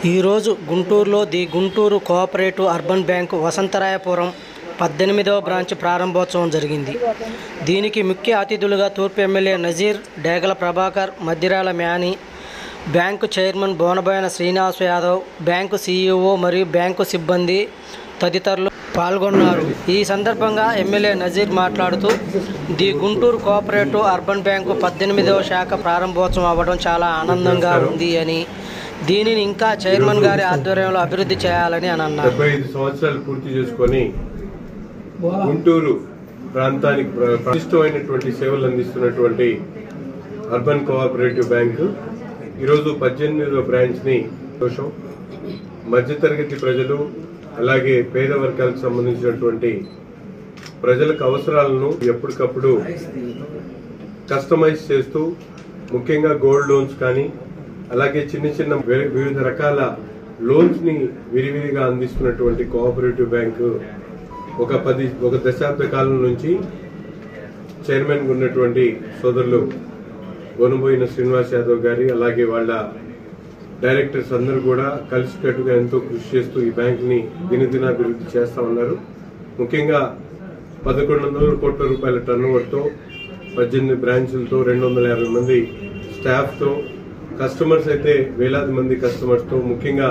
ఈరోజు గుంటూరులో the Guntur cooperative urban bank Vasantharayapuram 18వ బ్రాంచ్ ప్రారంభోత్సవం జరిగింది. దీనికి ముఖ్య అతిథులుగా తూర్పు MLA Nazeer, Degala Prabhakar, Maddirala Mani, bank chairman Bonaboina Srinivas Yadav, bank CEO మరియు బ్యాంకు సిబ్బంది తదితరులు పాల్గొన్నారు. ఈ సందర్భంగా ఎమ్మెల్యే నజీర్ మాట్లాడుతూ, the Guntur cooperative urban bank 18వ శాఖ ప్రారంభోత్సవం అవ్వడం చాలా ఆనందంగా ఉంది అని, దీనిని ఇంకా చైర్మన్ గారి ఆధ్వర్యంలో అభివృద్ధి చేయాలని అన్నారు. 75 సంవత్సరాలు పూర్తి చేసుకొని గుంటూరు ప్రాంతానికి ప్రతిష్టమైనటువంటి సేవలు అందిస్తున్నటువంటి అర్బన్ కోఆపరేటివ్ బ్యాంకు ఈరోజు 18వ బ్రాంచ్ ని మధ్యతరగతి ప్రజలు అలాగే పేద వర్గాలకు సంబంధించినటువంటి ప్రజలకు అవసరాలను ఎప్పటికప్పుడు కస్టమైజ్ చేస్తూ, ముఖ్యంగా గోల్డ్ లోన్స్ కానీ అలాగే చిన్న చిన్న వివిధ రకాల లోన్స్ ని విరివిరిగా అందిస్తున్నటువంటి కోఆపరేటివ్ బ్యాంకు ఒక దశాబ్ద కాలం నుంచి చైర్మన్ గా ఉన్నటువంటి సోదరులు బోనబోయిన శ్రీనివాస్ యాదవ్ గారి అలాగే వాళ్ళ డైరెక్టర్స్ అందరూ కూడా కలిసికట్టుగా ఎంతో కృషి చేస్తూ ఈ బ్యాంక్ ని దినదినాభివృద్ధి చేస్తా ఉన్నారు. ముఖ్యంగా 1100 కోట్ల రూపాయల టర్న్ ఓవర్ తో 18 బ్రాంచులతో 250 మంది స్టాఫ్ తో, కస్టమర్స్ అయితే వేలాది మంది కస్టమర్స్ తో, ముఖ్యంగా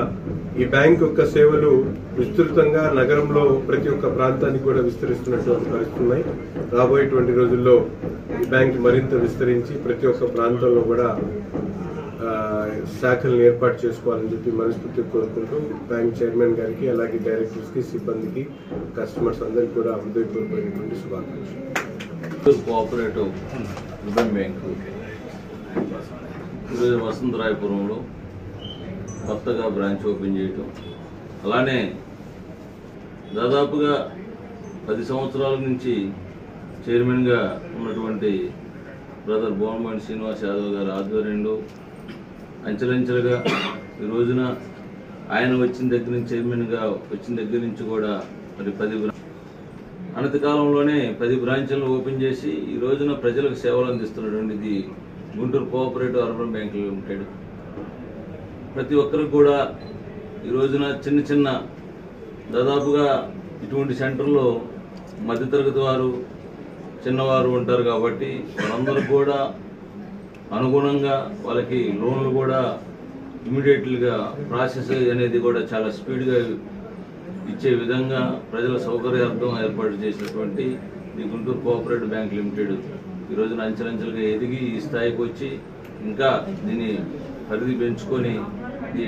ఈ బ్యాంక్ యొక్క సేవలు విస్తృతంగా నగరంలో ప్రతి ఒక్క ప్రాంతానికి కూడా విస్తరిస్తున్నటువంటి పరిస్థితులు ఉన్నాయి. రాబోయేటువంటి రోజుల్లో ఈ బ్యాంక్ మరింత విస్తరించి ప్రతి ఒక్క ప్రాంతంలో కూడా శాఖలను ఏర్పాటు చేసుకోవాలని చెప్పి మనస్ఫూర్తి కోరుకుంటూ బ్యాంక్ చైర్మన్ గారికి అలాగే డైరెక్టర్స్ కి, సిబ్బందికి, కస్టమర్స్ అందరికీ కూడా హృదయపూర్వకమైనటువంటి శుభాకాంక్షలు. కోఆపరేటివ్ అర్బన్ బ్యాంకు ఈరోజు వసంతరాయపురంలో కొత్తగా బ్రాంచ్ ఓపెన్ చేయటం, అలానే దాదాపుగా 10 సంవత్సరాల నుంచి చైర్మన్గా ఉన్నటువంటి బ్రదర్ బోనబోయిన శ్రీనివాస్ యాదవ్ గారి ఆధ్వర్యంలో అంచెలంచెలుగా ఈ రోజున ఆయన వచ్చిన దగ్గర నుంచి, చైర్మన్గా వచ్చిన దగ్గర నుంచి కూడా మరి 10 అనతి కాలంలోనే 10 బ్రాంచ్లను ఓపెన్ చేసి ఈ రోజున ప్రజలకు సేవలు అందిస్తున్నటువంటిది Guntur cooperative urban bank limited. ప్రతి ఒక్కరికి కూడా ఈ రోజున చిన్న చిన్న దాదాపుగా ఇటువంటి సెంటర్లో మధ్యతరగతి వారు, చిన్నవారు ఉంటారు కాబట్టి వాళ్ళందరూ కూడా అనుగుణంగా వాళ్ళకి లోన్లు కూడా ఇమీడియట్లీగా ప్రాసెస్ అనేది కూడా చాలా స్పీడ్గా ఇచ్చే విధంగా ప్రజల సౌకర్యార్థం ఏర్పాటు చేసినటువంటి ఈ గుంటూరు కోఆపరేటివ్ బ్యాంక్ లిమిటెడ్ ఈ రోజున అంచెలంచెలుగా ఎదిగి ఈ స్థాయికి వచ్చి ఇంకా దీన్ని పరిధి పెంచుకొని ఈ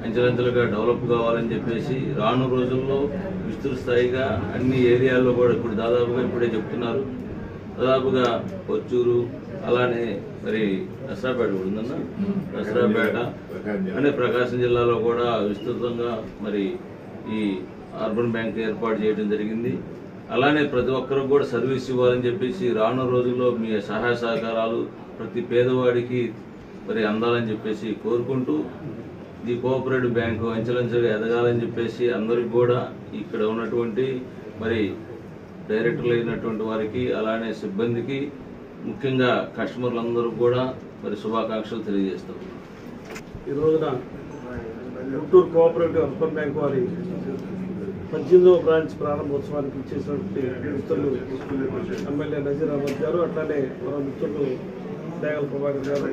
అంచెలంచెలుగా డెవలప్ కావాలని చెప్పేసి రాను రోజుల్లో విస్తృత స్థాయిగా అన్ని ఏరియాల్లో కూడా ఇప్పుడు దాదాపుగా ఇప్పుడే చెప్తున్నారు, దాదాపుగా కొచ్చూరు అలానే మరి దసరాపేట కూడా ఉందన్న, దసరాపేట అనే ప్రకాశం జిల్లాలో కూడా విస్తృతంగా మరి ఈ అర్బన్ బ్యాంక్ ఏర్పాటు చేయడం జరిగింది. అలానే ప్రతి ఒక్కరికి కూడా సర్వీస్ ఇవ్వాలని చెప్పేసి రాను రోజుల్లో మీ సహాయ సహకారాలు ప్రతి పేదవాడికి మరి అందాలని చెప్పేసి కోరుకుంటూ ఈ కోఆపరేటివ్ బ్యాంకు అంచెలంచెలుగా ఎదగాలని చెప్పేసి అందరికి కూడా ఇక్కడ ఉన్నటువంటి మరి డైరెక్టర్లు అయినటువంటి వారికి అలానే సిబ్బందికి, ముఖ్యంగా కస్టమర్లందరూ కూడా మరి శుభాకాంక్షలు తెలియజేస్తాం. ఈ రోజున గుంటూరు కోఆపరేటివ్ అర్బన్ బ్యాంక్ వారి 18వ బ్రాంచ్ ప్రారంభోత్సవానికి ఇచ్చేసినటువంటి మిత్రులు ఎమ్మెల్యే నజీర్ అహ్మద్ గారు, అట్లానే మన మిత్రులు డేగల ప్రభాకర్ గారు,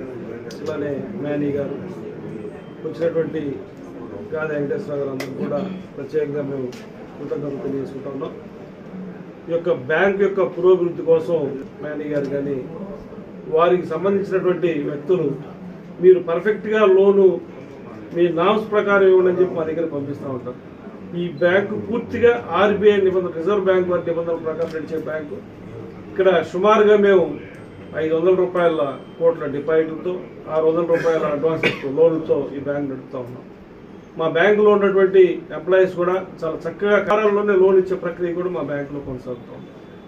అట్లానే మ్యానీ గారు, వచ్చినటువంటి గాది వెంకటేశ్వర గారు అందరూ కూడా ప్రత్యేకంగా మేము కృతజ్ఞతలు తెలియజేసుకుంటా ఉన్నాం. ఈ యొక్క బ్యాంక్ యొక్క పురోభివృద్ధి కోసం మ్యానీ గారు కానీ వారికి సంబంధించినటువంటి వ్యక్తులు మీరు పర్ఫెక్ట్గా లోను మీ నామ్స్ ప్రకారం ఇవ్వండి అని చెప్పి మా దగ్గర పంపిస్తూ ఉంటారు. ఈ బ్యాంకు పూర్తిగా ఆర్బీఐ నిబంధన, రిజర్వ్ బ్యాంక్ వారి నిబంధనల ప్రకారం నడిచే బ్యాంకు. ఇక్కడ సుమారుగా మేము 500 రూపాయల కోట్ల డిపాజిట్లతో 600 రూపాయల అడ్వాన్స్ లోన్లతో ఈ బ్యాంక్ నడుపుతా ఉన్నాం. మా బ్యాంకులో ఉన్నటువంటి ఎంప్లాయీస్ కూడా చాలా చక్కగా కాలంలోనే లోన్ ఇచ్చే ప్రక్రియ కూడా మా బ్యాంకులో కొనసాగుతాం.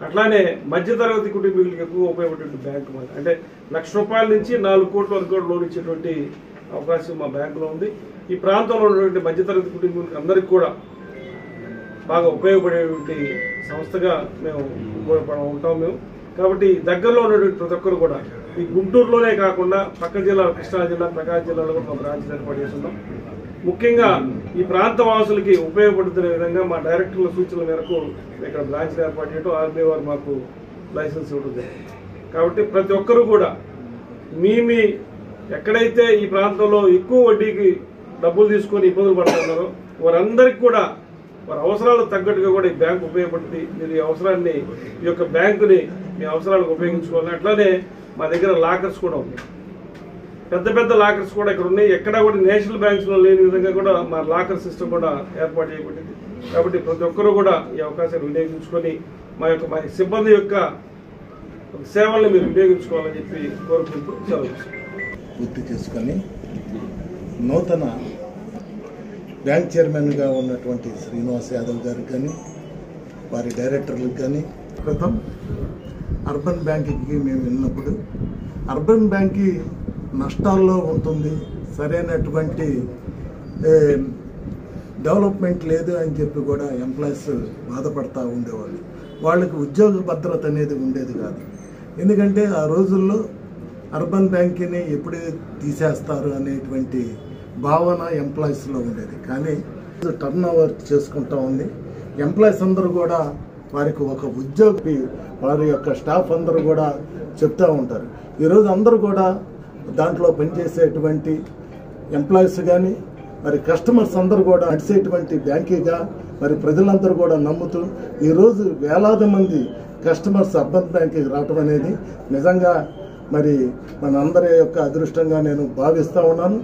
అట్లానే మధ్యతరగతి కుటుంబీకులకు ఎక్కువ ఉపయోగపడే బ్యాంకు మాది. అంటే ₹1,00,000 నుంచి 4 కోట్ల వరకు కూడా లోన్ ఇచ్చేటువంటి అవకాశం మా బ్యాంకులో ఉంది. ఈ ప్రాంతంలో ఉన్నటువంటి మధ్యతరగతి కుటుంబీకులకు అందరికీ కూడా బాగా ఉపయోగపడేటువంటి సంస్థగా మేము ఉంటాం మేము. కాబట్టి దగ్గరలో ఉన్నటువంటి ప్రతి ఒక్కరు కూడా ఈ గుంటూరులోనే కాకుండా పక్క జిల్లా, కృష్ణా జిల్లా, ప్రకాశం జిల్లాలో కూడా మా బ్రాంచ్ ఏర్పాటు చేస్తున్నాం. ముఖ్యంగా ఈ ప్రాంత వాసులకి ఉపయోగపడుతున్న విధంగా మా డైరెక్టర్ల సూచనల మేరకు ఇక్కడ బ్రాంచ్ ఏర్పాటు చేయడం ఆర్బీఐ వారు మాకు లైసెన్స్ ఇవ్వడం జరిగింది. కాబట్టి ప్రతి ఒక్కరూ కూడా మీ ఎక్కడైతే ఈ ప్రాంతంలో ఎక్కువ వడ్డీకి డబ్బులు తీసుకొని ఇబ్బందులు పడుతున్నారో వారందరికీ కూడా వారి అవసరాలకు తగ్గట్టుగా కూడా ఈ బ్యాంకు ఉపయోగపడుతుంది. మీరు ఈ అవసరాన్ని ఈ యొక్క బ్యాంకుని మీ అవసరాలకు ఉపయోగించుకోవాలి. అట్లానే మా దగ్గర లాకర్స్ కూడా ఉన్నాయి, పెద్ద పెద్ద లాకర్స్ కూడా ఇక్కడ ఉన్నాయి. ఎక్కడా కూడా నేషనల్ బ్యాంక్స్లో లేని విధంగా కూడా మా లాకర్ సిస్టమ్ కూడా ఏర్పాటు చేయబడింది. కాబట్టి ప్రతి ఒక్కరూ కూడా ఈ అవకాశాన్ని వినియోగించుకొని మా సిబ్బంది యొక్క సేవల్ని మీరు వినియోగించుకోవాలని చెప్పి కోరుకుంటూ సెలవు పూర్తి చేసుకొని నూతన బ్యాంక్ చైర్మన్గా ఉన్నటువంటి శ్రీనివాస్ యాదవ్ గారికి కానీ వారి డైరెక్టర్లకు కానీ క్రితం అర్బన్ బ్యాంకింగ్కి మేము వెళ్ళినప్పుడు అర్బన్ బ్యాంకి నష్టాల్లో ఉంటుంది, సరైనటువంటి డెవలప్మెంట్ లేదు అని చెప్పి కూడా ఎంప్లాయీస్ బాధపడతా ఉండేవాళ్ళు. వాళ్ళకి ఉద్యోగ భద్రత అనేది ఉండేది కాదు. ఎందుకంటే ఆ రోజుల్లో అర్బన్ బ్యాంక్ని ఎప్పుడే తీసేస్తారు అనేటువంటి భావన ఎంప్లాయీస్లో ఉండేది. కానీ టర్న్ ఓవర్ చేసుకుంటా ఉంది. ఎంప్లాయీస్ అందరూ కూడా వారికి ఒక ఉద్యోగి వారి యొక్క స్టాఫ్ అందరూ కూడా చెప్తూ ఉంటారు. ఈరోజు అందరూ కూడా దాంట్లో పనిచేసేటువంటి ఎంప్లాయీస్ కానీ మరి కస్టమర్స్ అందరూ కూడా నడిచేటువంటి బ్యాంకీగా మరి ప్రజలందరూ కూడా నమ్ముతూ ఈరోజు వేలాది మంది కస్టమర్స్ అర్బన్ బ్యాంక్కి రావటం అనేది నిజంగా మరి మన అందరి యొక్క అదృష్టంగా నేను భావిస్తూ ఉన్నాను.